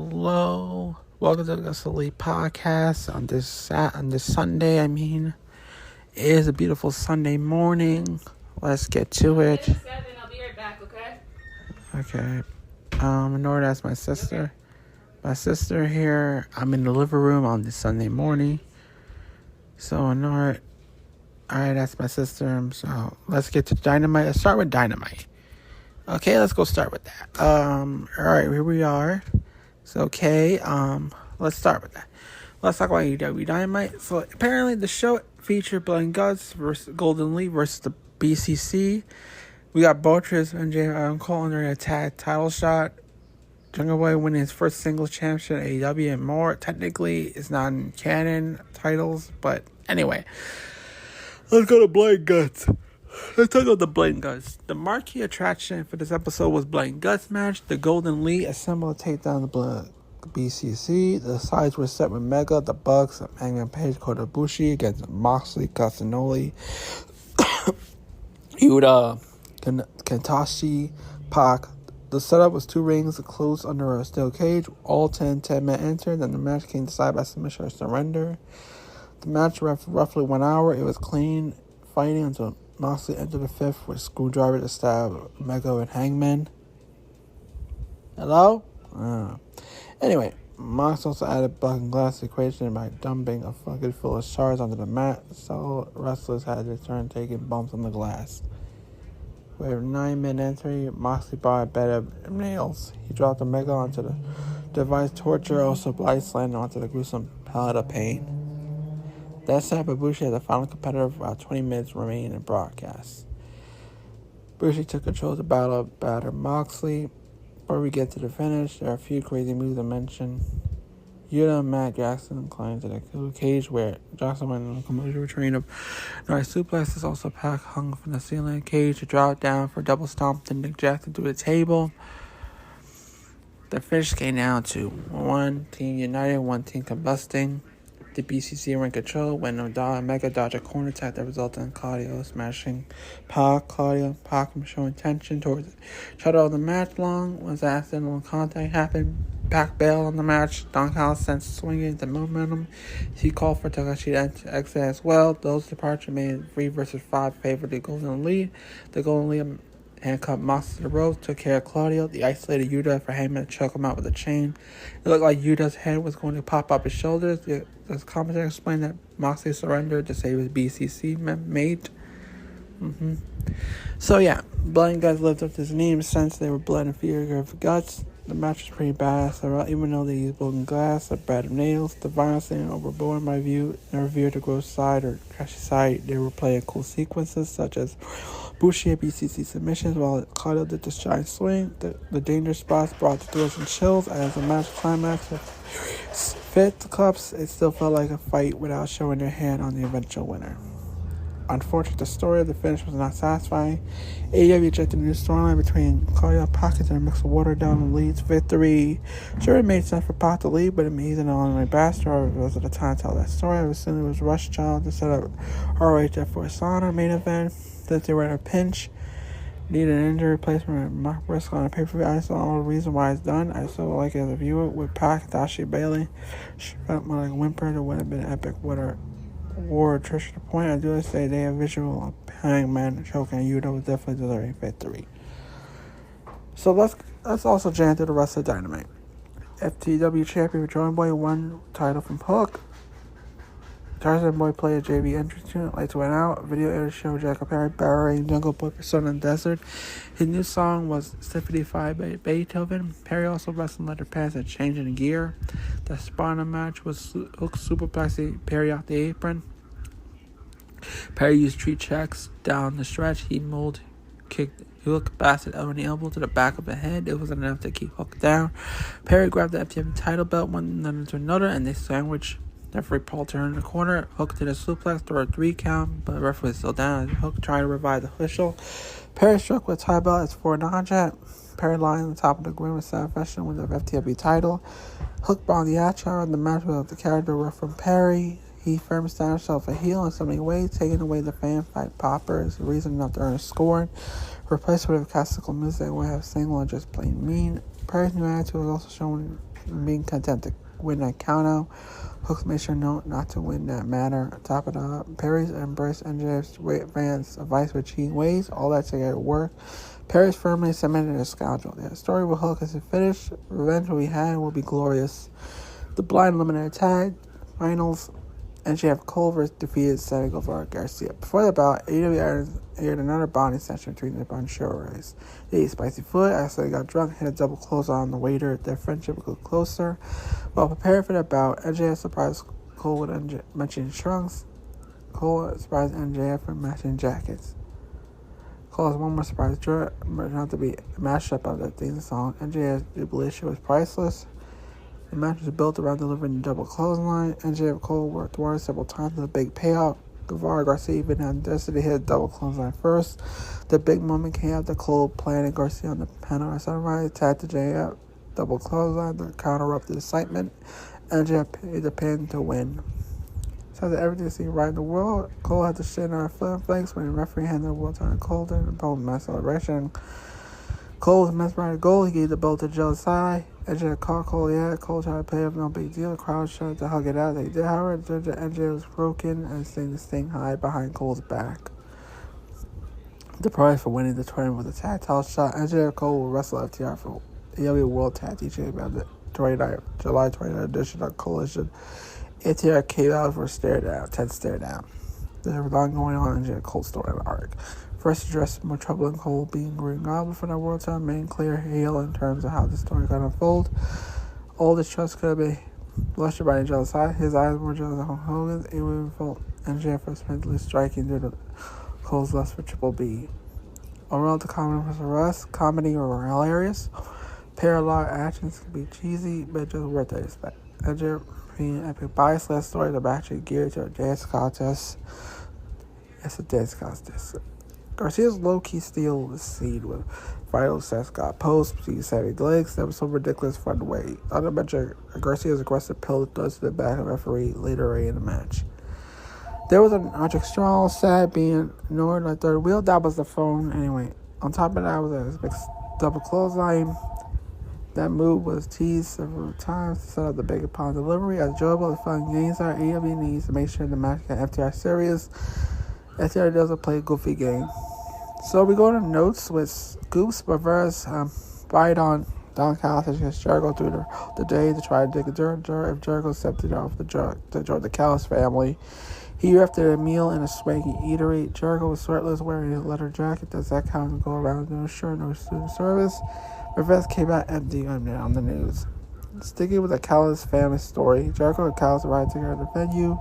Hello. Welcome to the AgostoAllElite Podcast on this Sunday. It is a beautiful Sunday morning. Let's get to it. 7, I'll be right back, okay? Okay. In order, that's my sister. Okay. My sister here. I'm in the living room on this Sunday morning. So, in order, alright, that's my sister. So, let's get to Dynamite. Let's start with Dynamite. Okay, let's go start with that. Alright, here we are. It's okay. Let's start with that. Let's talk about AEW Dynamite. So, apparently, the show featured Blood and Guts versus Golden Elite versus the BCC. We got Boltris and Adam Cole under a tag title shot. Jungle Boy winning his first singles championship at AEW and more. Technically, it's not in canon titles, but anyway. Let's go to Blood and Guts. Let's talk about the Blood and Guts. The marquee attraction for this episode was Blood and Guts match. The Golden Elite assembled to take down the Blood BCC. The sides were set with Mega, the Bucks, Hangman Page, Kota Ibushi against Moxley, Castagnoli, Yuta, Kentashi, Pac. The setup was 2 rings closed under a steel cage. All 10 men entered, and the match came decided by submission or surrender. The match roughly 1 hour. It was clean fighting until Moxley entered the 5th with screwdriver to stab Mega and Hangman. Hello? Anyway, Mox also added Blood and Glass equation by dumping a fucking full of shards onto the mat, so wrestlers had to turn taking bumps on the glass. With 9 men entering, Moxley brought a bed of nails. He dropped the Mega onto the device torture, also blind slammed onto the gruesome pallet of pain. That set up Ibushi as the final competitor for about 20 minutes remaining in the broadcast. Ibushi took control of the battle, battered Moxley. Before we get to the finish, there are a few crazy moves to mention. Yuta and Matt Jackson climbed to the cage where Jackson went on a commotion retrain of nice suplexes. Also, Pac hung from the ceiling cage to drop down for a double stomp, then Nick Jackson through the table. The finish came down to 1 team united, 1 team combusting. The BCC were in control when Noda and Mega dodged a corner attack that resulted in Claudio smashing Pac. Pac showing tension towards the shadow of the match long. Once the accidental contact happened, Pac bailed on the match. Don Callis sensed swinging the momentum. He called for Takashi to exit as well. Those departure made 3 versus 5 favor the Golden Elite. The Golden Elite handcuffed Mox to the ropes, took care of Claudio. The isolated Yuta for Heyman to choke him out with a chain. It looked like Yuta's head was going to pop up his shoulders. The commentator explained that Moxley surrendered to save his BCC mate. So yeah, Blood and Guts lived up to his name since they were blood and fear of guts. The match was pretty badass, even though they used broken glass, a bed of nails. The violence and overboard, in my view, never veered to gross side or trashy side. They were playing cool sequences such as Bushi and BCC submissions while Claudio did the giant swing. The danger spots brought the thrills and chills as the match climax fit the cups. It still felt like a fight without showing their hand on the eventual winner. Unfortunately, the story of the finish was not satisfying. AEW injected a new storyline between Claudio and Pac into a mix of watered down and Elite's victory. Sure, it made sense for Pac to lead, but it made an online bastard. Or was it the time to tell that story? I was assuming it was Rush Child to set up ROH for a Honor main event. That they were in a pinch, needed an injury replacement, and Mark Briscoe on a pay-per-view. I saw all the reason why it's done. I still like it as a viewer with Pac and Dashi Bailey. Felt more like a whimper. It would have been epic. War Trish to the point. I do say they have visual of Hangman choking Yuta was definitely deserving victory. So let's also jam through the rest of Dynamite. FTW champion John Boy won title from Hook. Tarzan Boy played a JV entrance tune. Lights went out. Video editor showed Jacob Perry barring Jungle Boy Persona in the Desert. His new song was Symphonified by Beethoven. Perry also wrestled leather pants and changed in gear. The spot in the match was Hook superplexing Perry off the apron. Perry used 3 checks down the stretch. He kicked Hook blasted on the elbow to the back of the head. It wasn't enough to keep Hook down. Perry grabbed the FTW title belt one into another, and they sandwiched. Referee Paul turned in the corner. Hook did a suplex through a 3 count, but the referee was still down. Hook tried to revive the official. Perry struck with a tie belt as for a non-jet. Perry lying on the top of the ring with satisfaction with the FTW title. Hook brought the Achar in the match with the character work from Perry. He firmly established himself a heel in so many ways, taking away the fan fight poppers, reason enough to earn a score. Replaced with a classical music that would have single and just plain mean. Perry's new attitude was also shown in being content to win that countout. Hooks made sure not to win that matter. On top of that, Perry's embraced MJF's advance advice with cheating ways. All that together worked. Perry's firmly cemented a scoundrel. The story with Hook is finished. Revenge we had will be glorious. The blind eliminator tag finals. MJF Cole defeated Santa Guevara Garcia. Before the bout, AEW aired another bonding session between the Bonchoros. They ate spicy food, accidentally got drunk, hit a double close on the waiter. Their friendship grew closer. While preparing for the bout, MJF surprised Cole with matching trunks. Cole surprised MJF with matching jackets. Cole has one more surprise, turned out to be a mashup of the theme song. MJF's jubilation was priceless. The match was built around delivering the double clothesline. MJF Cole worked towards several times with a big payoff. Guevara Garcia even had Destiny hit a double clothesline first. The big moment came after Cole planted Garcia on the panel at Sunrise, tagged to JF, double clothesline, the counter up the excitement. MJF paid the pin to win. So that everything seemed right in the world. Cole had to shit on her flanks when the referee handed the world title to Cole during the opponent's celebration. Cole was mesmerized by goal. He gave the belt to Joe Tsai. MJ called Cole, Cole tried to play up, no big deal. The crowd tried to hug it out. They did, however. MJ was broken and staying the sting high behind Cole's back. The prize for winning the tournament was a tag title shot. MJ Cole will wrestle FTR for AEW World Tag Team Championship at the July 29th edition of Collision. FTR came out for stare down. There was a lot going on in MJ Cole's story arc. First addressed more trouble in Cole being Green Goblin for the world title, made clear heel in terms of how the story got unfold. All this trust could have been blushed by Angel's side. His eyes were jealous of Hogan's. It would felt MJF was mentally striking due to Cole's lust for Triple B. Overall, the comedy was for us, comedy or hilarious. Parallel actions can be cheesy, but just worth the respect. MJF being epic bias-less story that actually geared to a dance contest. It's a dance contest. Garcia's low-key steal the seed with Vital Seth got post, savvy legs that was so ridiculous fun to wait. Not to mention Garcia's aggressive pill does to the back of the referee later in the match. There was an Roderick Strong sad being ignored on the third wheel. That was the phone. Anyway, on top of that was a big double clothesline. That move was teased several times to set up the big upon delivery. As enjoyable as fun games are, AEW needs to make sure the match got FTR serious. FTR doesn't play a goofy game. So we go to notes with Goose Bavera's fight on Don Callis against Jericho through the day to try to dig a dirt if Jericho accepted off to join the Callis family. He left a meal in a swanky eatery. Jericho was sweatless, wearing his leather jacket. Does that count and go around no shirt, no student service? Rivette came out empty on the news. Sticking with the Callis family story, Jericho and Callis arrived together at the venue.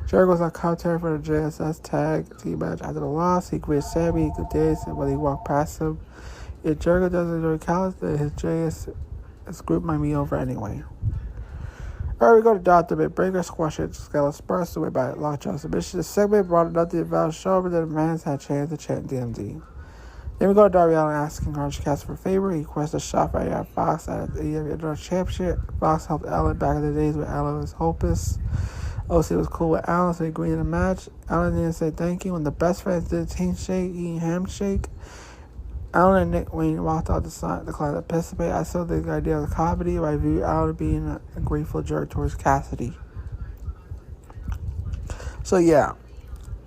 Jericho was on commentary for the JSS tag team match after the loss. He greeted Sammy, good days, when he walked past him. If Jericho doesn't enjoy Callis, then his JSS group might be over anyway. Alright, we go to Dr. Breaker squash it, Skeleton Spurs away by Lockjaw submission. The segment brought nothing about show, but then the fans had a chance to chant DMD. Then we go to Darby Allin asking Orange Cassidy for a favor. He requests a shot for AR Fox at the AEW Championship. Fox helped Allin back in the days when Allin was hopeless. OC was cool with Allin, so he agreed in the match. Allin didn't say thank you. When the best friends did a team shake, eating handshake, Allin and Nick Wayne walked out the side, declined to participate. I still think the idea of the comedy, but I view Allin being a grateful jerk towards Cassidy. So yeah.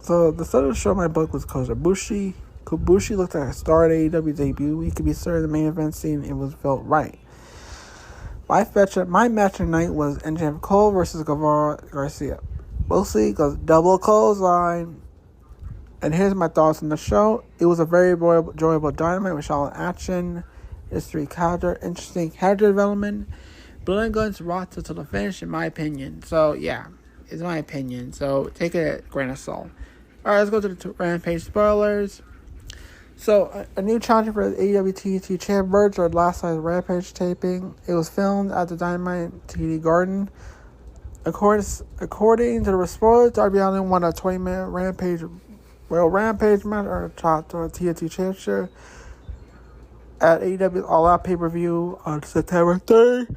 So the start of the show, my book was Kota Ibushi. Ibushi looked like a star at AEW debut. He could be starting the main event scene. It was felt right. My match tonight was MJF Cole versus Guevara Garcia. We'll see, because double clothesline. And here's my thoughts on the show. It was a very enjoyable dynamite with solid action. Interesting character development. Blood and Guns rocked to the finish, in my opinion. So, yeah, it's my opinion. So, take it at a grain of salt. Alright, let's go to the Rampage spoilers. So, a new challenger for the AEW TNT Champ merged our last night's Rampage taping. It was filmed at the Dynamite TD Garden. According to the spoilers, Darby Allin won a 20-minute Rampage match on the top to a TNT Championship at AEW's All Out pay-per-view on September 3rd.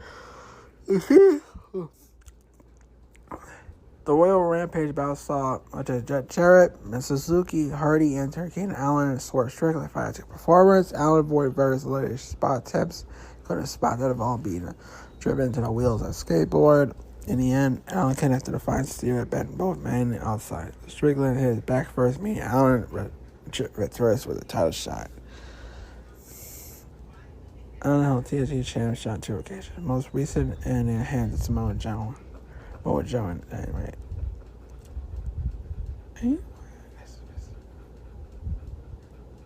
The Royal Rampage battle saw Jeff Jarrett, Suzuki, Hardy, and Turkey and Allin and Swerve Strickland fight performance. Allin avoided various later spot attempts, Couldn't spot that of all being driven into the wheels of a skateboard. In the end, Allen connected the fine steer, bent both men outside. Strickland hit his back first, meaning Allen reversed with a title shot. Allen held TNT championship on 2 occasions. Most recent and in hand to Samoa Joe. Anyway.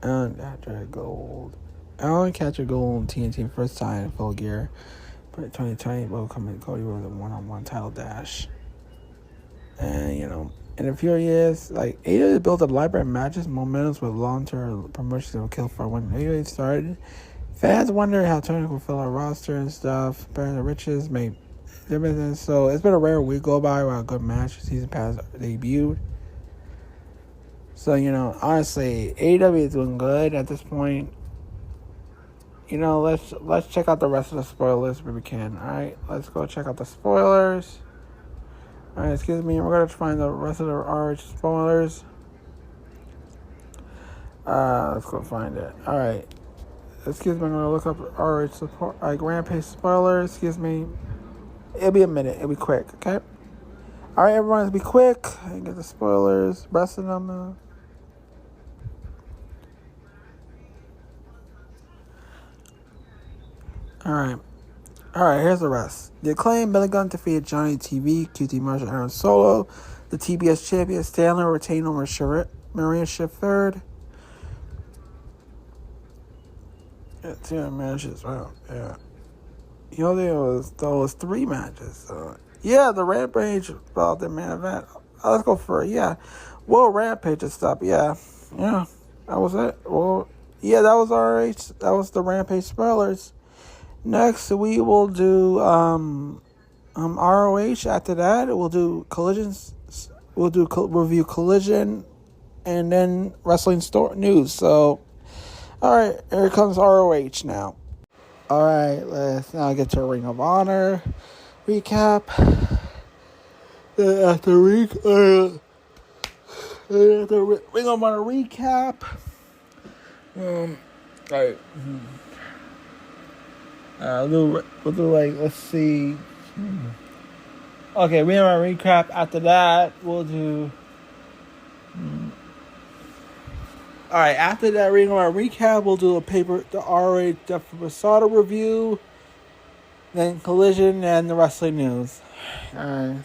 Allen captured gold. Allen captured gold on TNT first time in full gear. But 2020 will come in Cody with a one-on-one title dash. And, in a few years, AEW built a library of matches, momentum with long-term promotions that will kill for when AEW started. Fans wonder how Tony will fill our roster and stuff. Bearing the riches made differences. So it's been a rare week go by while a good match season pass debuted. So, honestly, AEW is doing good at this point. Let's check out the rest of the spoilers if we can. Alright, let's go check out the spoilers. Alright, excuse me, we're going to find the rest of the RH spoilers. Let's go find it. Alright. Excuse me, I'm going to look up RH support, Rampage spoilers. Excuse me. It'll be a minute. It'll be quick, okay? Alright, everyone, be quick. And get the spoilers. Rest of them. Alright, here's the rest. The Acclaimed Billy Gunn defeated Johnny TV, QT Marshall, Aaron Solo. The TBS champion Stanley retained over Maria Shepard. Yeah, 2 matches. Wow, yeah. There was 3 matches. The Rampage about the main event. Let's go for it. Yeah. Well, Rampage and stuff. Yeah. That was it. Well, yeah, that was RH. That was the Rampage spoilers. Next, we will do ROH. After that, we'll do Collisions. We'll do review Collision, and then Wrestling News. So, all right, here comes ROH now. All right, let's now get to Ring of Honor recap. After Ring of Honor recap. All right. We'll do let's see. Okay, Ring of Honor recap. After that, we'll do. All right, after that Ring of Honor recap, we'll do the ROH Death from Masada review, then Collision and the Wrestling News. All right,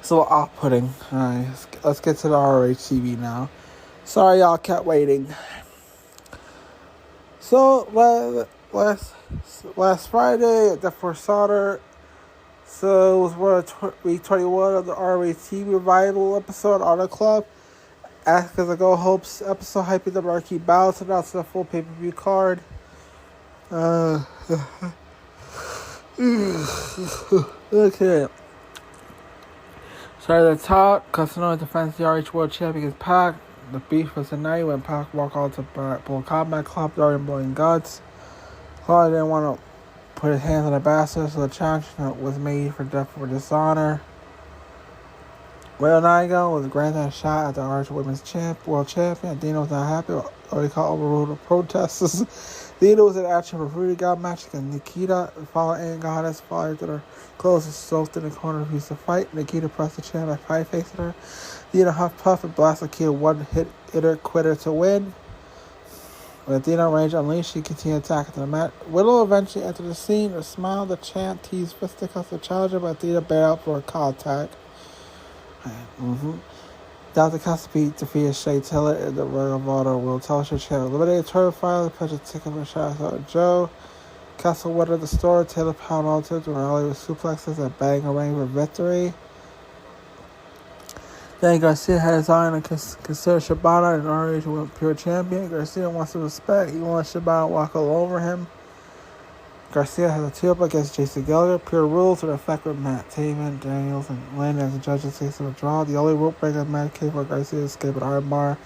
so off-putting. All right, let's get to the ROH TV now. Sorry, y'all kept waiting. So last Friday at the Masada, so it was week 21 of the ROH TV revival episode on the club. As I go, Hope's episode hyping the marquee bout to announce the full pay-per-view card. Okay. Started at the top. Casanova defends the RH World Champion against Pac. The beef was tonight when Pac walked out to Bull Combat Club during blowing guts. Claude didn't want to put his hands on the bastard, so the challenge was made for Death for Dishonor. Real Nigo was granted a shot at the RH Women's World Champion. Dino was not happy. Overruled the protesters. Dino was in action for Rudy God match against Nikita. Following Goddess followed to her closest soaked in the corner, refused to fight. Nikita pressed the champ by fight facing her. Dino huffed puff and blasted Kia one hit hitter quitter to win. When Dino range unleashed, she continued attacking the mat. Willow eventually entered the scene. A smile, the chant, teased fisticuffs the challenger, but Dino bailed out for a call attack. Dr. Caspi defeated Shay Taylor in the Ring of Honor World Television Channel. Eliminated Turtle Fire, punch a ticket for shots out Joe. Castle weathered the store. Taylor pound onto it, rally with suplexes and bang a ring for victory. Then Garcia had his eye on consider Shibata an RH World Pure Champion. Garcia wants to respect. He wants Shibata to walk all over him. Garcia has a 2-up against Jason Gallagher. Pure rules would affect with Matt Taven, Daniels, and Lynn as the judges face a draw. The only rope breaker match came for Garcia to escape an arm bar.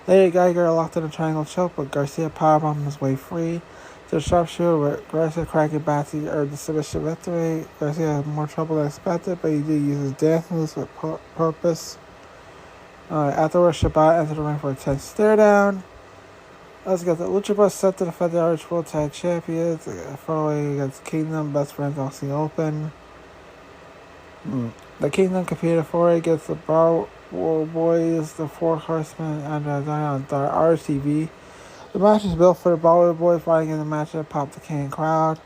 Later, Gallagher locked in a triangle choke, but Garcia powerbombed his way free. To the sharpshooter, where Garcia cracking Batsy earned the submission victory. Garcia had more trouble than expected, but he did use his dance moves with purpose. Afterwards, Shibata entered the ring for a 10 stare down. Let's get the Lucha Bros set to defend the Orange World Tag Champions. 4-way against Kingdom, Best Friends Austin Open. The Kingdom competed 4-way against the Bar Boys, the Four Horsemen, and on RTV. The match is built for the Bar Boys fighting in the match that popped the King crowd.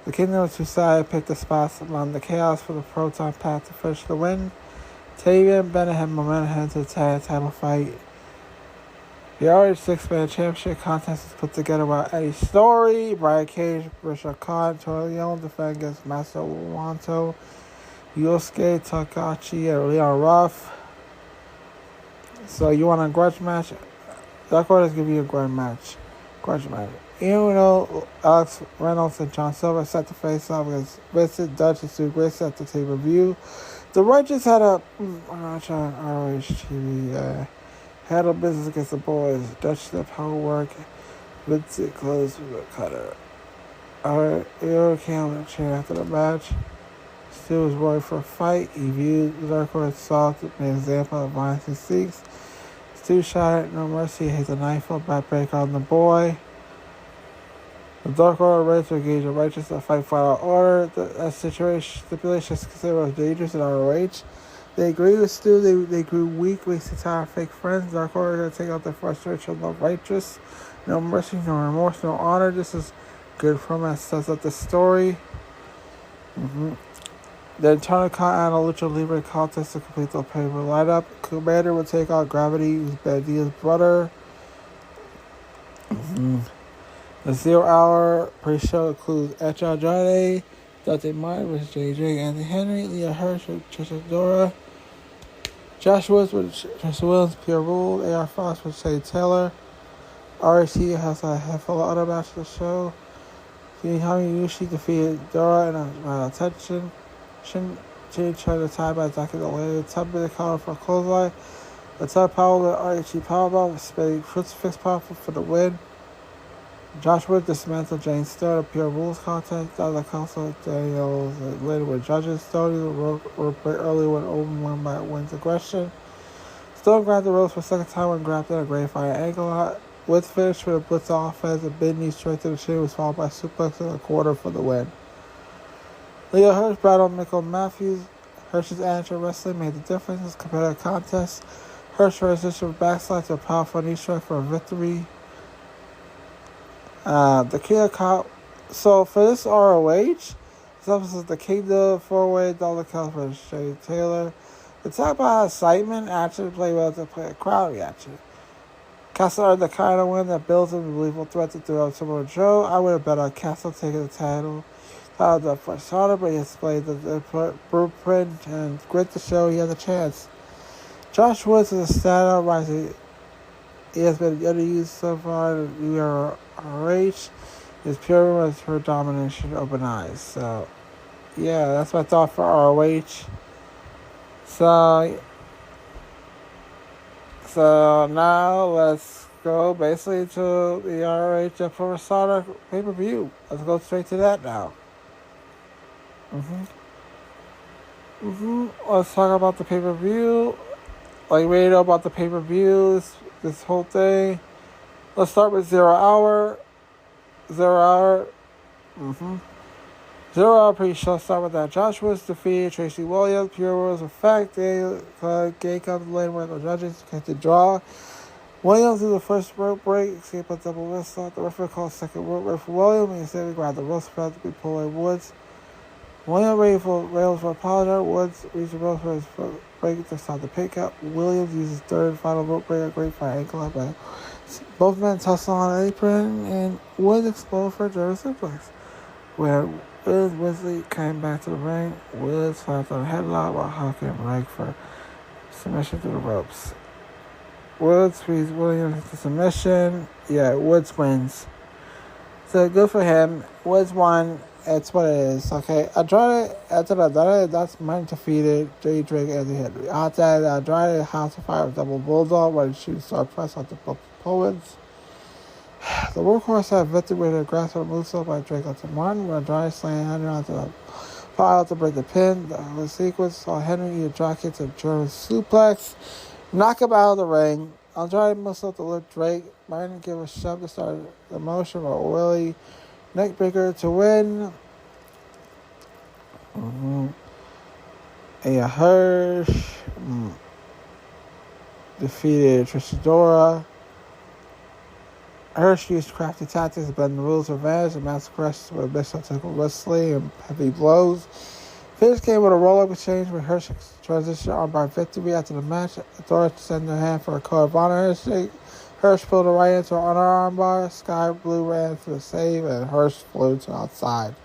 The Kingdom was two-sided, picked the spots among the Chaos for the Proton Path to finish the win. Tavian and Bennett had momentum heading to the tag title fight. The RH 6-man championship contest is put together by Eddie Story, Brian Cage, Richard Khan, Tony Leon defend against Master Wanto, Yosuke Takahashi, and Leon Ruff. So you want a grudge match? Dark Order's give you a grudge match. Even though Alex Reynolds and John Silver set to face off against Vincent, Dutch, and Stu Grace at the table review, the Righteous had a match on ROH TV. Handle business against the boys. Dutch step power work. Vincent closed with a cutter. Alright, came on the chair after the match. Stu was worried for a fight. He viewed the Dark Order assault, made an example of violence he seeks. Stu shot at No Mercy, hit the 9-foot backbreaker on the boy. The Dark Order ready to engage the Righteous to fight Final Order. That stipulation is considered dangerous in ROH. They agree with Stu. They grew weak, wasted time, fake friends. Dark Order going to take out their frustration on the Righteous. No mercy, no remorse, no honor. This is good from us. Sets up the story. Then Tony Khan and a Lucha Libre contest to complete the paper lineup. Commander will take on Gravity, who's Bandia's brother. The 0 Hour pre-show includes Edge Andrade, Dante Martin with JJ, Anthony Henry, Leah Hirsch with Trisha Dora, Josh Woods with Trisha Williams, Pierre Rule, A.R. Fox with Shane Taylor. RAC has a handful of other matches to show. Fumihami Yushi defeated Dora in a round of attention. Shin tried to tie by attacking the way. Tub counter for a clothesline. The Tub Power with RHE Powerbomb, spinning crucifix powerful for the win. Josh Wood dismantled Jane Stone, a Pure Rules contest. Down the council, Daniels later with judges. Stone were early when Owen won by wins aggression. Stone grabbed the ropes for a second time when grabbed at a great fire angle. Woods finished with a blitz offense. A big knee straight to the chin was followed by suplex in a quarter for the win. Leo Hirsch battled Michael Matthews. Hirsch's amateur wrestling made the difference in this competitive contest. Hirsch transitioned from backslide to a powerful knee strike for a victory. The Kingdom Cup. So for this ROH, this episode is the Kingdom 4-way dollar count for Shane Taylor. The talk about excitement actually play well to play a crowd reaction. Castle earned the kind of win that builds him a believable threat to throw out Samoa Joe. I would have bet on Castle taking the title. The first order, but he displayed the blueprint and grit to show he has a chance. Josh Woods is a standout rising. He has been underused so far in the ROH. His pure was for domination, open eyes. So, yeah, that's my thought for ROH. So now let's go basically to the ROH for Masada pay-per-view. Let's go straight to that now. Let's talk about the pay-per-view. Like, we know about the pay-per-view, this whole thing. Let's start with 0 Hour. 0 Hour. 0 Hour pre-show. Start with that. Josh Woods defeated Tracy Williams. Pure Rules of Fact. Gay comes later with the judges. Get the draw. Williams did the first rope break. Escape a double wrist lock. The referee called second rope break for Williams. And he said he grabbed the rope spread to be pulled away Woods. Williams ready for Rails for apologize. Woods reached the rope for his foot break to stop the pick up. Williams uses third and final rope break. A great fire ankle up. Both men tussle on an apron, and Woods exploded for a German suplex. Where Woods Wesley came back to the ring. Woods slapped on a headlock while Hawking Reg for submission to the ropes. Woods frees Williams into submission. Yeah, Woods wins. So good for him. Woods won. It's what it is. Okay, Andrade, that's mine defeated. Jay Drake and the Henry. After that, Andrade House of Fire double bulldog when she star press on the Poets. The workhorse had victory with a grasp of Musso by Drake onto Martin, where Andrade slaying Henry onto the pile to break the pin. The whole sequence saw Henry eat a drop kick to German suplex, knock him out of the ring. Andrade must have to lift Drake. Martin gave a shove to start the motion, but Willie neckbreaker to win. Aya Hirsch defeated Trishadora. Hirsch used crafty tactics to bend the rules of revenge and master crushed with Bishop technical wrestling and heavy blows. Finish came with a roll-up exchange with Hirsch transition on by victory after the match. Dora sent her hand for a code of honor handshake. Hirsch pulled her right into an underarm bar. Sky Blue ran for the save, and Hirsch flew to outside.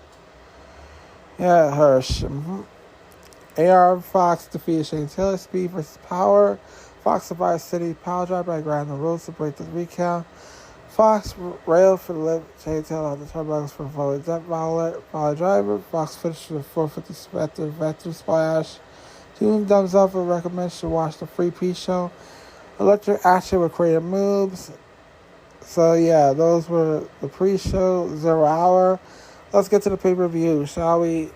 Yeah, Hirsch. AR Fox defeated Shane Taylor. Speed versus Power. Fox survived City Power Drive by grabbing the rules to break the recount. Fox railed for the left. Shane Taylor on the turnbuckles for volley Violet driver. Fox finished with a 450 vector splash. Two thumbs up and recommends to watch the free pre-show. Electric Action with creative moves. So yeah, those were the pre-show 0 hour. Let's get to the pay-per-view, shall we?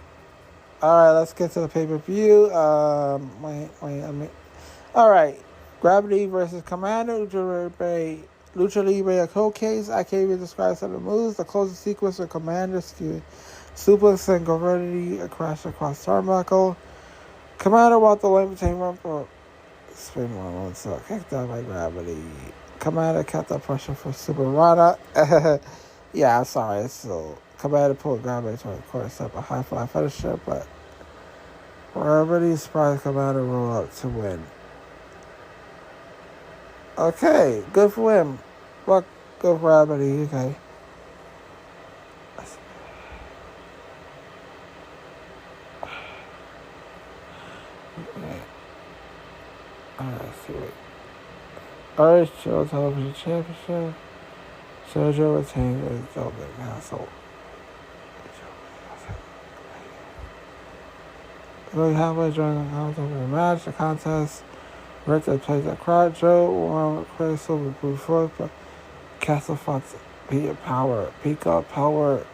Alright, let's get to the pay-per-view. Alright. Gravity versus Commander. Lucha Libre Showcase. I can't even describe some of the moves. The closing sequence with Commander suplex and gravity crash across turnbuckle. Commander walked the lane between rumble. Spin one so kicked out by Gravity. Commander kept the pressure for Super Rana. Yeah, I'm sorry. So Commander pulled Gravity to the corner step a high fly finisher, but Gravity surprised Commander roll up to win. Okay, good for him. Well, good for Gravity, okay. Alright, see what. Alright, Show Television Championship. Sergio retained as Delvin Castle. Really halfway during the match, the contest. Rick plays that crowd. Joe won with Chris Silver Blue Foot, but Castle fought Peter Power. Peacock Power.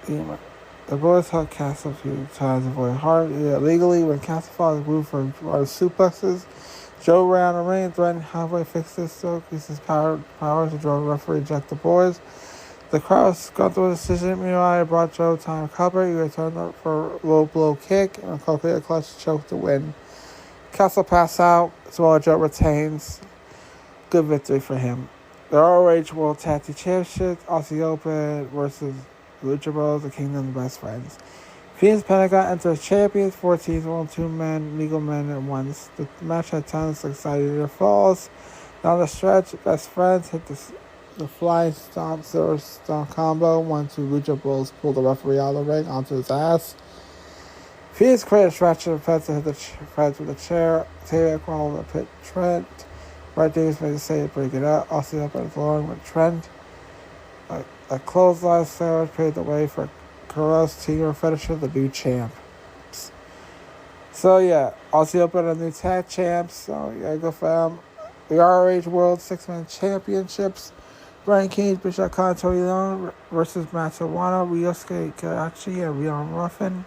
The boys held Castle a few times to avoid hard. Illegally, when Castle fought Blue for suplexes, Joe ran the ring, threatened halfway fix this stroke, uses his powers to draw the referee eject the boys. The crowd got the decision. Meanwhile, it brought Joe time to cover. He returned up for a low blow kick and a calculated clutch choke to win. Castle passed out, so Joe retains. Good victory for him. The ROH World Tag Team Championship, Aussie Open versus Lucha Bros, the Kingdom of Best Friends. Phoenix Pentagon enters champions, 4 teams, 1, 2 men, legal men, and ones. The match had tons of exciting near falls. Down the stretch, Best Friends hit the flying stomp combo. 1, 2 Lucha Bros pulled the referee out of the ring onto his ass. Phoenix created a stretch and Feds hit the Feds with a chair. Taylor crawled the pit Trent. Right Davis made the save to break it up. Also up at the flooring with Trent. A clothesline sandwich paved the way for Carlos Tiger finisher, the new champ. So yeah, Aussie Open a new tag champs. So yeah, go for them. The ROH World 6-Man Championships. Brian Cage, Bishop Khan, Tony Leon versus Matt Sawano, Ryosuke Karachi, and Leon Ruffin.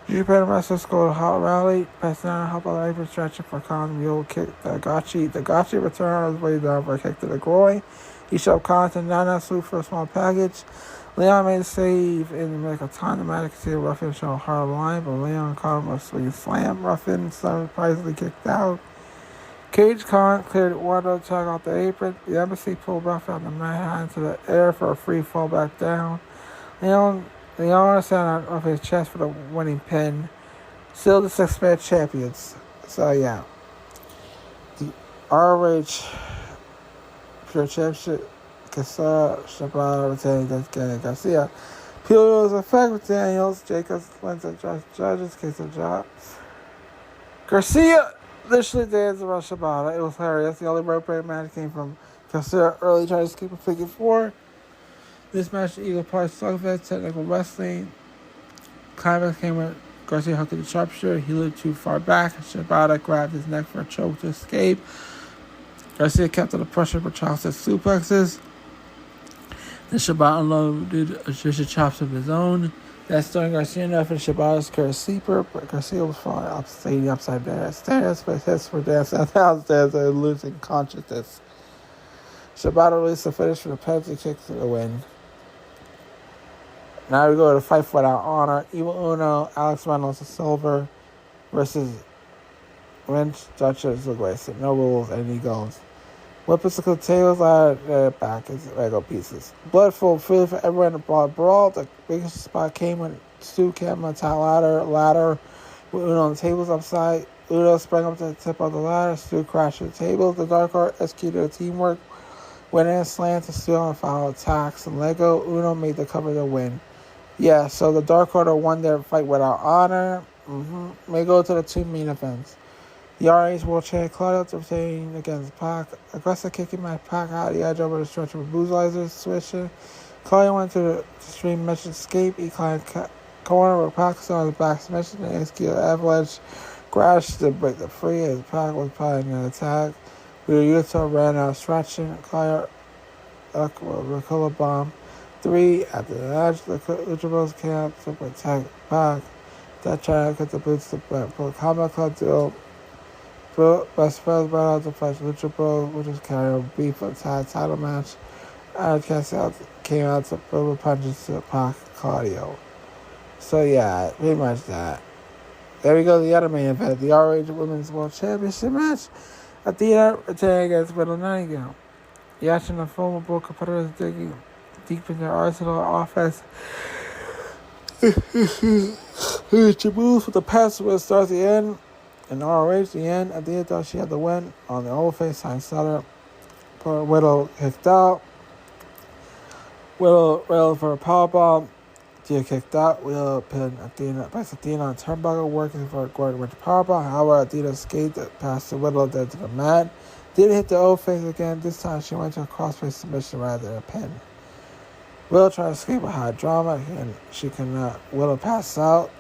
Japan Wrestling scored Hot Rally. Passing down help on the apron stretcher for Khan. Mule kick the Gachi. The Gachi returned on his way down for a kick to the groin. He shoved Khan to Nana Swoop for a small package. Leon made a save and make a ton of magic to see Ruffin show a hard line, but Leon caught him a swing slam. Ruffin surprisingly kicked out. Cage Khan cleared Wardlow tug off the apron. The embassy pulled Ruffin on the mat into the air for a free fall back down. Leon sat off his chest for the winning pin. Still the 6-man champions. So yeah. The ROH Pure Championship, Casara, Shabbat, retaining Garcia. Pure was effect with Daniels, Jacobs, Linton, Judges, case of jobs. Garcia literally danced around Shabbat. It was hilarious. The only rope break match came from Garcia early trying to escape a figure 4. This match, Eagle Park slugfest, technical wrestling. Climax came with Garcia hooking the sharpshooter. He looked too far back. Shibata grabbed his neck for a choke to escape. Garcia kept under pressure for Charleston suplexes. And Shibata unloaded a Trisha chops of his own. That starting Garcia enough and Shibata's current sleeper, but Garcia was falling upside downstairs, but hits were dancing downstairs and losing consciousness. Shibata released the finish for the penalty kick to the win. Now we go to the fight for our honor. Evil Uno, Alex Mendoza Silver versus Wrench, Duchess, Luguesa. No rules, and he goes. Weapons to tables are their back as Lego pieces. Blood full food for everyone in the brawl. The biggest spot came when Stu came on top ladder with Uno on the tables upside. Uno sprang up to the tip of the ladder. Stu crashed the tables. The Dark Heart executed teamwork. Went in slant to Stu on foul attacks. And Lego, Uno made the cover to win. Yeah, so the Dark Order won their fight without honor. May go to the two main events. The RH World Champion Claudio defending against Pac. Aggressive kicking my Pac out the edge over the stretch with Boozleiser switching. Claudio went to the extreme mesh escape. He climbed corner with Pac on his back smash and executed avalanche. Crashed to break the free as Pac was planning an attack. Ryuto ran out stretching. Claudio Ricola bomb. 3 at the edge. The Lucha Bros came out to protect Pac. That tried to cut the boots to pull Combat Club duo. Best friends brought out to fight Lucha Bros, which was carrying a beef for the title match. And Cassiel came out to throw punches to Pac Claudio. So yeah, pretty much that. There we go, the other main event, the RH Women's World Championship match. Athena returned against Riddle Nightingale. The action of formidable competitors digging deep in their arsenal of offense. She moves with the pass where it starts the end. In ROH, the end, Athena thought she had the win on the old face time setter. Widow kicked out. Widow railed for a powerbomb. Dia kicked out. Widow pinned Athena. Pressed Athena on turnbuckle, working for Gordon with the powerbomb. However, Athena escaped past the Widow dead to the mat. Did hit the old face again. This time she went to a crossface submission rather than a pin. Widow tried to escape a high drama, and she could not. Widow passed out.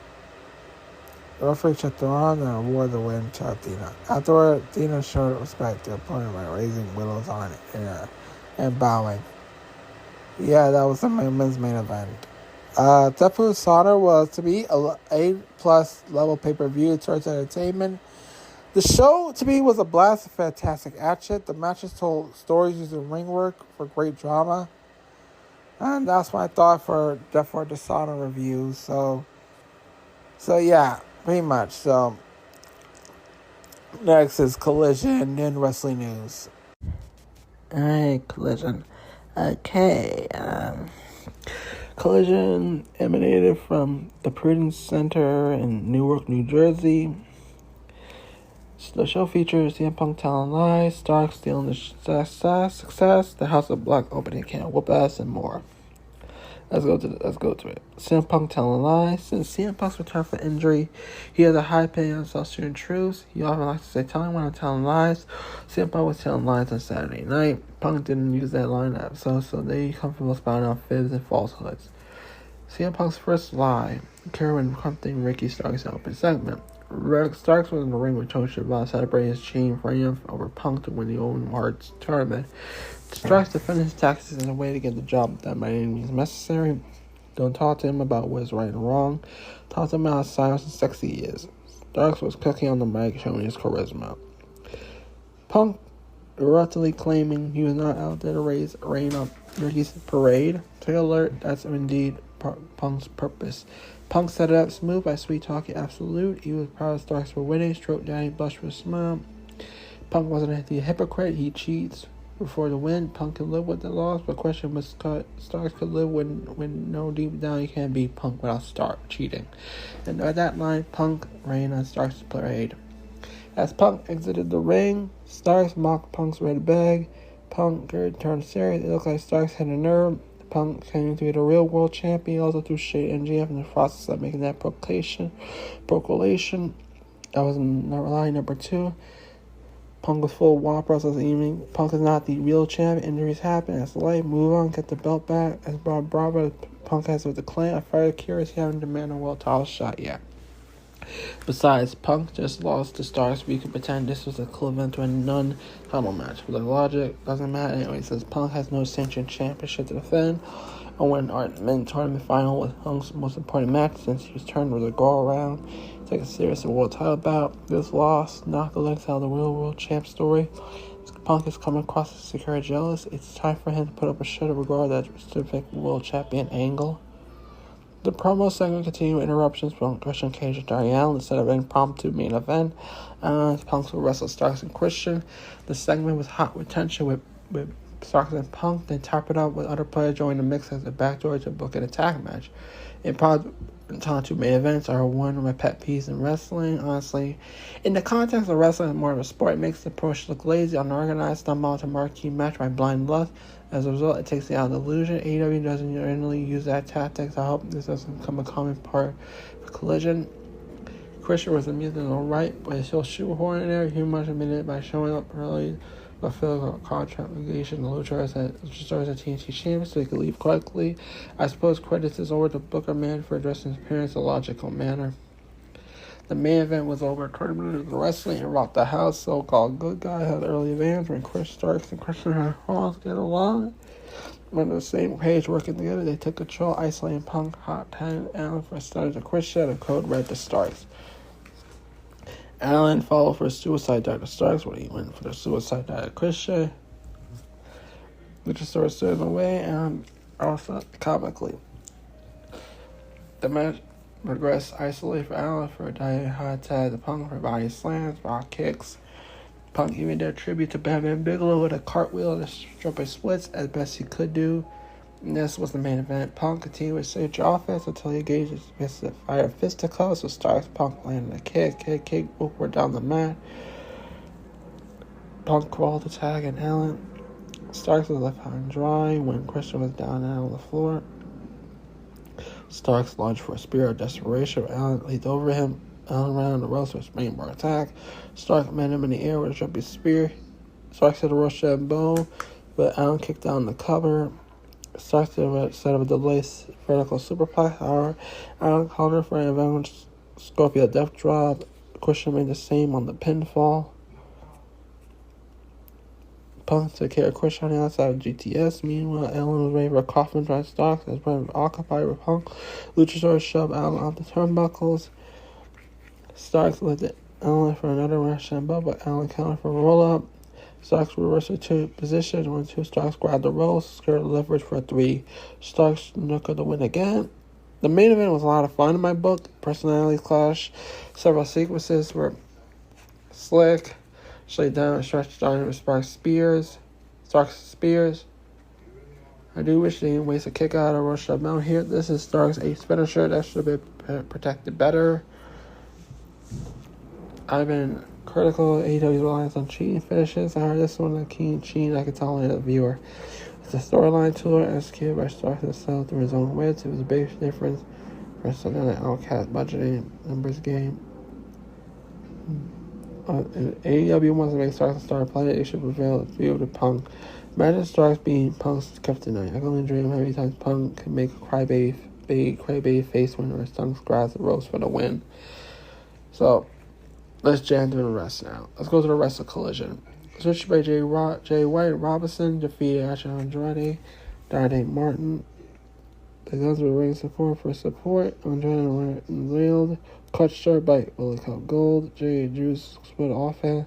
The referee checked her on and awarded the win to Athena. Afterward, Athena showed respect to the opponent by raising Widow's arm and bowing. Yeah, that was the men's main event. Defu Sauter was to be a A+ level pay-per-view towards entertainment. The show, to me, was a blast of fantastic action. The matches told stories using ring work for great drama. And that's what I thought for the Sauter review. So yeah. Pretty much. So, next is Collision and Wrestling News. Alright, Collision. Okay. Collision emanated from the Prudence Center in Newark, New Jersey. The show features CM Punk telling lies, Stark stealing the success, the House of Black opening can whoop ass, and more. Let's go to it. CM Punk telling lies. Since CM Punk's return from injury, he has a high pay on self-shooting truths. He often likes to say, telling when I'm telling lies. CM Punk was telling lies on Saturday night. Punk didn't use that line in the episode, so they comfortable spouting out fibs and falsehoods. CM Punk's first lie occurred when confronting Ricky Starks in the open segment. Starks was in the ring with Tosha about celebrating his chain reign over Punk to win the Owen Hart's tournament. Starks defended his tactics in a way to get the job done by any means necessary. Don't talk to him about what is right and wrong. Talk to him about how silent and sexy he is. Starks was cooking on the mic, showing his charisma. Punk reluctantly claiming he was not out there to rain on Ricky's parade. Take alert, that's indeed Punk's purpose. Punk set it up smooth by sweet talking absolute. He was proud of Starks for winning. Stroked down, he blushed with a smile. Punk wasn't a hypocrite, he cheats before the win. Punk can live with the loss, but question was Starks could live when no deep down you can't beat Punk without cheating. And by that line, Punk reigned on Starks' parade. As Punk exited the ring, Starks mocked Punk's red bag. Punk turned serious. It looked like Starks had a nerve. Punk claiming to be the real world champion. He also threw shade MJF in the process of making that proclamation. That was line number 2. Punk was full of wild process evening. Punk is not the real champ. Injuries happen. That's life. Move on. Get the belt back. As Bravo, Punk has with the Clan. I fired curious. He haven't demanded a world title shot yet. Besides, Punk just lost to Starks. We could pretend this was equivalent to a non-title match. But the logic doesn't matter anyway, since Punk has no sanctioned championship to defend. And win our men's tournament final was Punk's most important match since his turn was a go-around. Take a serious world title bout. This loss knocked the legs out of the real world champ story. Punk is coming across as secure jealous. It's time for him to put up a show to regard that specific world champion angle. The promo segment continued with interruptions from Christian Cage and Darby Allin instead of an impromptu main event. Punk will wrestle Starks and Christian. The segment was hot with tension with Starks and Punk, then top it up with other players joining the mix as a backdoor to book an attack match. Impromptu main events are one of my pet peeves in wrestling, honestly. In the context of wrestling is more of a sport, it makes the approach look lazy, unorganized, stumble out a marquee match by blind luck. As a result, it takes the out of the illusion. AEW doesn't generally use that tactic. I hope this doesn't become a common part of Collision. Christian was amusing alright, but he'll shoehorn in there. He much admitted it by showing up early, but filled a contract obligation. The Luchadors at TNT champions so he could leave quickly. I suppose credits is over to Booker Man for addressing his appearance in a logical manner. The main event was over 30 minutes of wrestling and rocked the house. So-called good guy had early advance when Chris Starks and Christian had Hall get along. On the same page working together, they took control, isolating Punk, Hot Tag, Allin for starting to Christian, and Code Red to Starks. Allin followed for a suicide dive to Starks when he went for the suicide dive to Christian. Luchasaurus stood in the way and also comically. The match progressed isolated for Allin for a diving hot tag to Punk for body slams, rock kicks. Punk even did a tribute to Batman Bigelow with a cartwheel and a jumping splits as best he could do. And this was the main event. Punk continued with signature offense until he engaged his fist at fire fisticuffs. So Starks Punk landed a kick, both were down the mat. Punk crawled to tag and Allin. Starks was left high and dry when Christian was down and out on the floor. Starks lunged for a spear of desperation. Allin leaped over him. Allin ran on the ropes for a springboard attack. Starks met him in the air with a jumping spear. Starks hit a Russian bow, but Allin kicked down the cover. Starks set up a delayed vertical superplex. Allin countered for an advanced Scorpio death drop. Christian made the same on the pinfall. Punk took care of Christian on the outside of GTS. Meanwhile, Allin was ready for a coffin drive Starks as Brent was occupied with Punk. Luchasaurus shoved Allin off the turnbuckles. Starks lifted Allin for another Russian bow, but Allin countered for a roll-up. Starks reversed to position when two Starks grabbed the ropes, secured leverage for a 3. Starks snookered the win again. The main event was a lot of fun in my book. Personality clash. Several sequences were slick. Straight down and stretched down with Starks spears. I do wish they didn't waste a kick out of Rush Mount here. This is Starks' ace finisher. That should have been protected better. I've been critical of AEW's reliance on cheating finishes. I heard this one a keen cheat. I could tell only the viewer. It's a storyline tool executed by Starks himself through his own wits. It was a big difference for something like Outcast budgeting numbers game. AEW wants to make Starks a star player. It should prevail at view of the Punk. Imagine Starks being Punk's kryptonite. I can only dream how many times Punk can make a crybaby face when her Starks grabs the ropes for the win. So, let's jam to the rest now. Let's go to the rest of Collision. Switched by Jay White Robinson defeated Asher Andrade, Darday Martin. The Guns were ring support for support. Andrade railed. Cut short by Willie Cup Gold. Jay Juice split offense.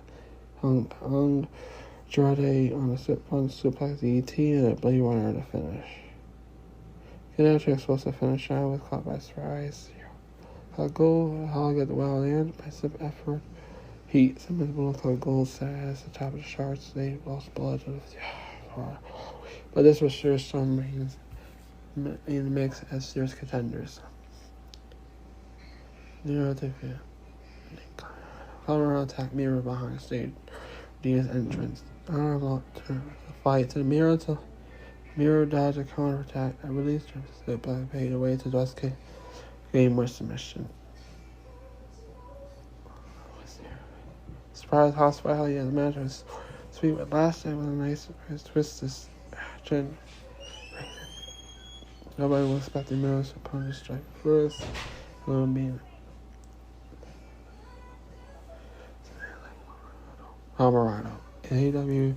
Hung Andrade on a sit punch suplex ET and a Blade Runner to finish. Kennedy was supposed to finish out with caught by Strice. Gold, Hall got the wild end by some effort. Heat, some of Gold says the top of the charts. They lost blood to the but this was sure some reigns in the mix as serious contenders. Nero defeat. Colorado attack Miro behind stage. Dina's entrance. Honorable turn the fight to the Miro dodged a counter attack. I released her to the paid away to Dusky. Game more submission. Surprise hospitality as the match was sweet, but last time was a nice twist this action. Nobody was expecting Miro's opponent to strike first. Being Hammerado. AEW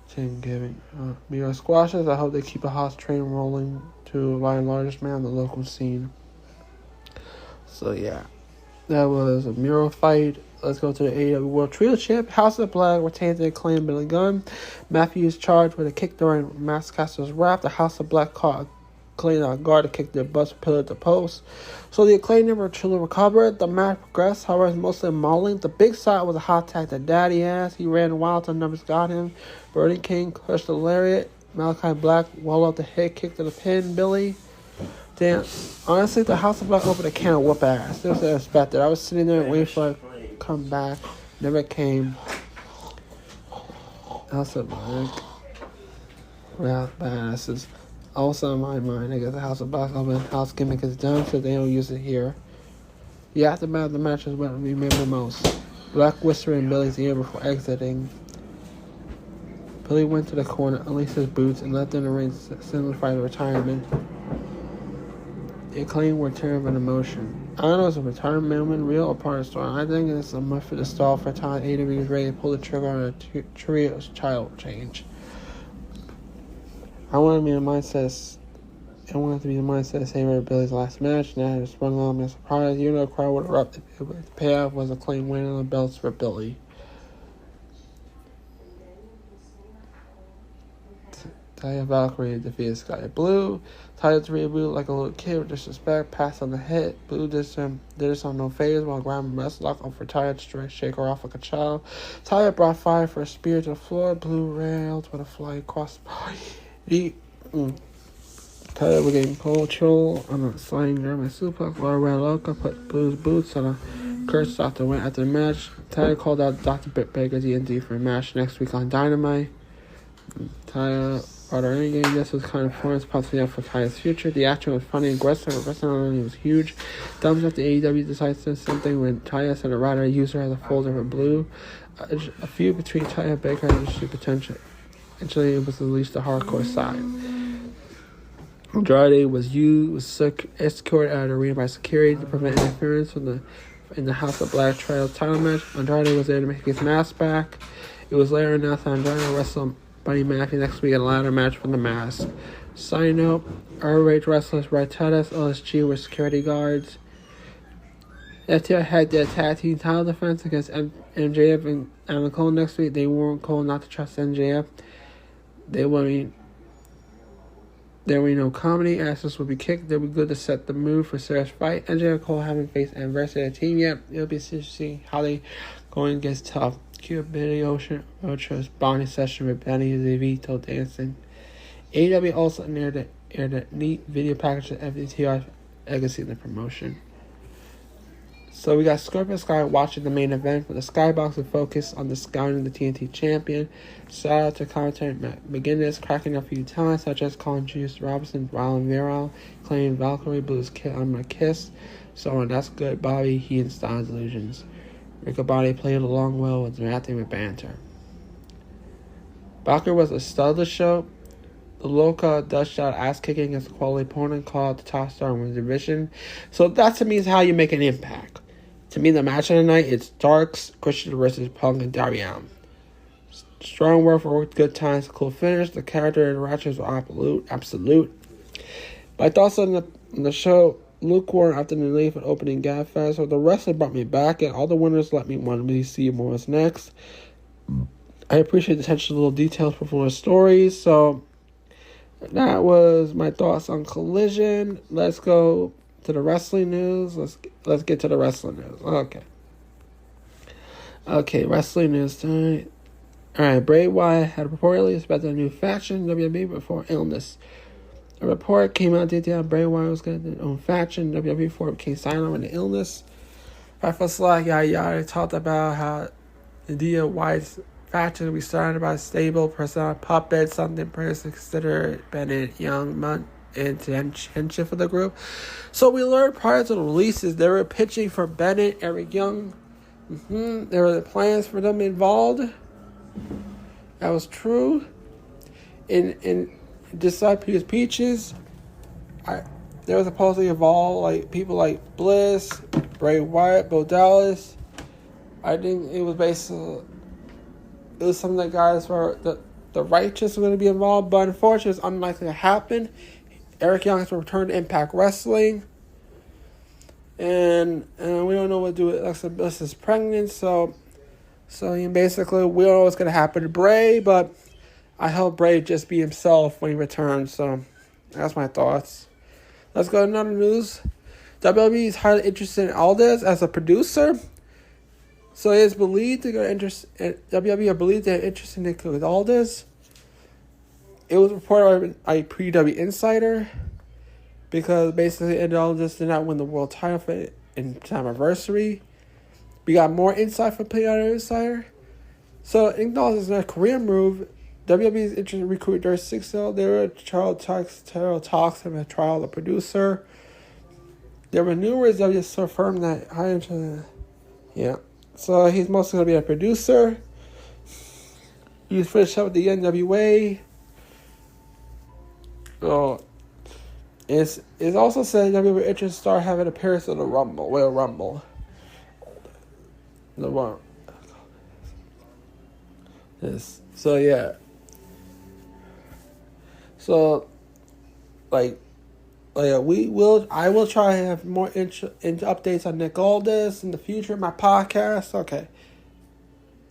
Thanksgiving. New York Squashes, I hope they keep a hot train rolling to by the largest man on the local scene. So yeah, that was a mural fight. Let's go to the AEW World Trio Champ. House of Black retains their claim Billy Gunn. Matthews charged with a kick during Maskcaster's rap. The House of Black caught Acclaim on guard to kick their butts pillar to post. So the Acclaim never truly recovered. The match progressed, however, mostly mauling. The big side was a hot tag that Daddy ass. He ran wild till numbers got him. Burning King crushed the lariat. Malachi Black walled out the head kick to the pin. Billy. Damn. Honestly, the House of Black opened a can of whoop ass. This was expected. I was sitting there waiting for it to come back. Never came. House of Black. Well, badasses. Also in my mind, I guess the House of Black open house gimmick is done, so they don't use it here. The aftermath of the match is what we remember most. Black whispered in Billy's ear before exiting. Billy went to the corner, unleashed his boots, and left in the ring to signify the retirement. The Acclaim were terrible in emotion. I don't know if it's a retirement moment, real or part of the story. I think it's a much for the stall for time AEW is ready to pull the trigger on a trio's child change. I want to be the mindset. I want it to be the mindset of same as Billy's last match. Now it sprung on me as a surprise. You know, the crowd would have erupted. The payoff was Acclaim winning the belts for Billy. Taya Valkyrie defeated Sky Blue. Taya to reboot like a little kid with disrespect, passed on the head. Blue did this on no favors while grabbing wrist lock off for Taya to shake her off like a child. Taya brought fire for a spear to the floor. Blue railed with a fly across the body. Taya was getting control on a sliding German suplex while Red Loca put Blue's boots on a curse Dr. Went after the match. Taya called out Dr. Baker D&D for a match next week on Dynamite. Taya brought her in game. This was kind of fun. It's possibly up for Taya's future. The action was funny and aggressive. The wrestling was huge. Thumbs up to AEW decides to do something when Taya said a rider used her as a folder for Blue. A feud between Taya and Baker had issue potential. Actually, it was at least the hardcore side. Andrade was escorted out of the arena by security to prevent interference in the House of Black trial title match. Andrade was there to make his mask back. It was later announced that Andrade will wrestle Buddy Matthews next week in a ladder match for the mask. Side note, ROH wrestlers Red Titus, LSG were security guards. FTR had their tag team title defense against MJF and Adam Cole next week. They warned Cole not to trust MJF. There will be no comedy. Asses will be kicked. They'll be good to set the mood for serious fight. MJF and Cole haven't faced adversity of the team yet. It'll be interesting to see how they going against tough. Cue Billy Ocean's bonding session with Benny DeVito dancing. AEW also aired a neat video package of FTR legacy in the promotion. So we got Scorpio Sky watching the main event with the Skybox to focus on the scouting the TNT champion. Shout out to commentary Matt McGinnis cracking a few times, such as calling Juice Robinson Rylan Viral, claiming Valkyrie Blue's I'm gonna kiss. So that's good, Bobby, he and Styles Illusions. Riccaboni played along well with drafting with banter. Valkyrie was a stud of the show. The Loca does shot ass kicking against a quality opponent called the top star in the division. So that to me is how you make an impact. To me, the match of the night, it's Darks, Christian versus Punk and Darby Allin. Strong work for good times, cool finish. The character interactions were absolute. My thoughts on the show, lukewarm after the relief and opening gap fest. So the wrestler brought me back, and all the winners let me want to see more what's next. I appreciate the attention to little details before the stories. So that was my thoughts on Collision. Let's go to the wrestling news. Let's get to the wrestling news. Okay, wrestling news tonight. Alright, Bray Wyatt had reportedly expected a new faction in WWE before illness. A report came out detailing Bray Wyatt was going to get his own faction in WWE before it became silent with the illness. Preface like yada talked about how the idea of Wyatt's faction we started by stable personnel puppet, something previously considered Bennett Young Munt intention for the group. So we learned prior to the releases they were pitching for Bennett, Eric Young. There were plans for them involved. That was true. In Disciples Peaches, they were supposedly involved like people like Bliss, Bray Wyatt, Bo Dallas. I think it was basically it was something that guys were the Righteous were going to be involved, but unfortunately it's unlikely to happen. Eric Young has returned to Impact Wrestling. And we don't know what to do with Alexa Bliss is pregnant, so basically we don't know what's going to happen to Bray, but I hope Bray just be himself when he returns. So that's my thoughts. Let's go to another news. WWE is highly interested in Aldez as a producer. So it is believed to go WWE are believed they're interested in Nick Aldez. It was reported by a pre-W insider because basically Aldez did not win the world title for in time anniversary. We got more insight from pre-W insider. So Aldez is a career move. WWE is interested in recruiting their 6-0. There were talks of a trial of producer. There were numerous WWE affirmed that So he's mostly going to be a producer. He's finished up with the NWA. So it's also said that we were interested to start having an appearance in the Royal Rumble. The one. Yes. So yeah. So I will try to have more updates on Nick Aldis in the future in my podcast. Okay.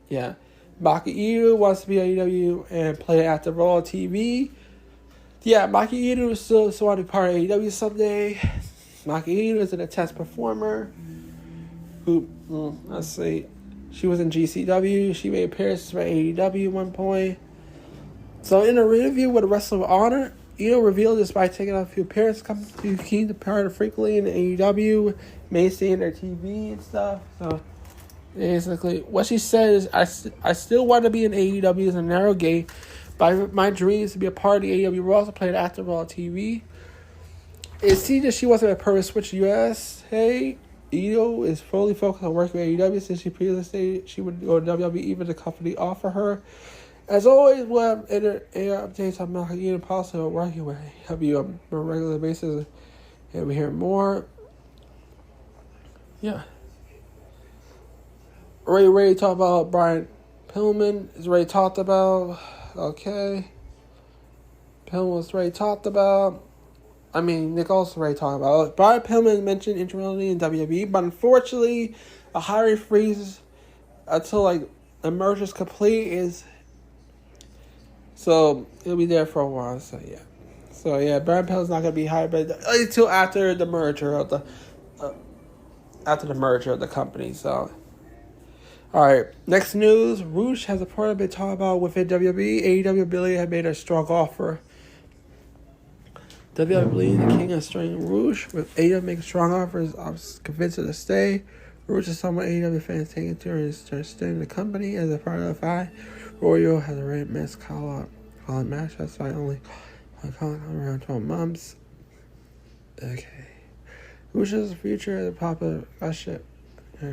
Yeah. Maki Ito wants to be on AEW and play at the Raw TV. Yeah, Maki Ito is still want to be part of AEW someday. Maki Ito is an intense performer who, let's see, she was in GCW. She made appearances for AEW at one point. So in a interview with Wrestling of Honor, Ito revealed this by taking a few appearances, coming to key to part frequently in AEW, may stay in their TV and stuff. So basically, what she said is, I still want to be in AEW as a narrow gate, but my dream is to be a part of the AEW Raw to play it after Raw TV. It seems that she wasn't a purpose switch USA. Ito is fully focused on working with AEW since she previously stated she would go to WWE even the company offer her. As always, we'll have updates on Maki Ito possibly working with AEW on a regular basis, and we hear more. Yeah. Ray talked about Brian Pillman. Is Ray talked about? Okay. Pillman was Ray talked about. Nick also Ray talked about. Brian Pillman mentioned interim in WWE, but unfortunately, a hiring freeze until the merger is complete so it'll be there for a while. So yeah. Brian Pillman's not gonna be hired, but until after the merger of the company. So. Alright, next news. Roosh has reportedly been talked about within WWE. AEW ability had made a strong offer. WWE believes the king is stringing Roosh. With AEW making strong offers, I was convinced to stay. Roosh is someone AEW fans taking to and staying in the company as a part of the fight. Royal has a red mask call match. That's why only around 12 months. Okay. Roosh's future is a popular question.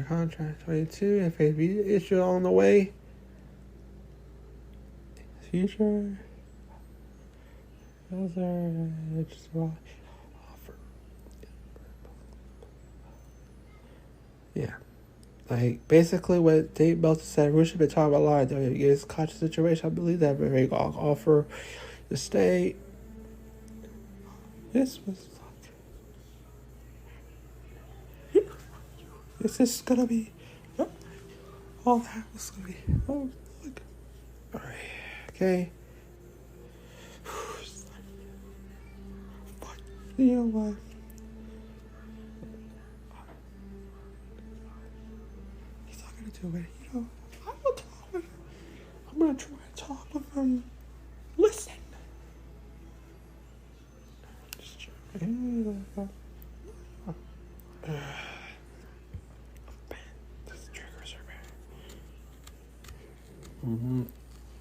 Contract 22 FAB issue on the way. Future. Those are just offer. Yeah. Basically what Dave Meltzer said, we should be talking about a lot of WWE's conscious situation. I believe that very offer to stay. This is gonna be all that was gonna be. Oh, look. Alright. Okay. You know what? He's not gonna do it. I will talk with him. I'm gonna try to talk with him. Listen. Just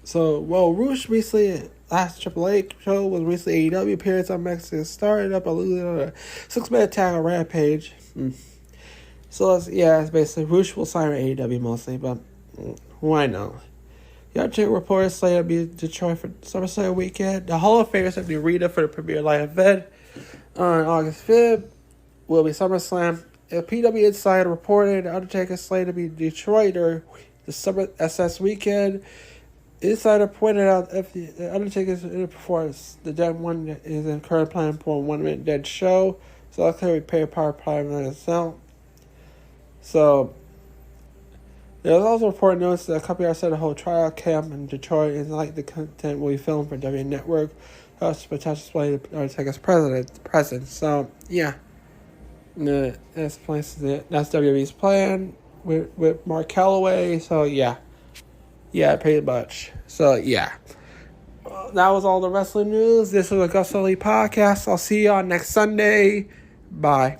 So, Roosh recently, last AAA show was recently AEW appearance on Mexico. Started up a losing on a 6-man tag on Rampage. So, it's basically Roosh will sign with AEW mostly, but why not? Check reports slated to be in Detroit for SummerSlam weekend. The Hall of Famers have the arena for the premier live event on August 5th. Will be SummerSlam. A PW Insider reported The Undertaker slated to be in Detroit or the Summer SS weekend. Insider pointed out if the Undertaker's performance, the Dead One is in current plan for a 1 minute Dead show. So that's going to be paid power private itself. So there was also a report notes that a couple hours said the whole trial camp in Detroit is like the content will be filmed for W Network. That's potential display the Undertaker's presence. So yeah. That's WWE's plan with Mark Calloway. So yeah, pretty much. So yeah, that was all the wrestling news. This was AgostoAllElite Podcast. I'll see y'all next Sunday. Bye.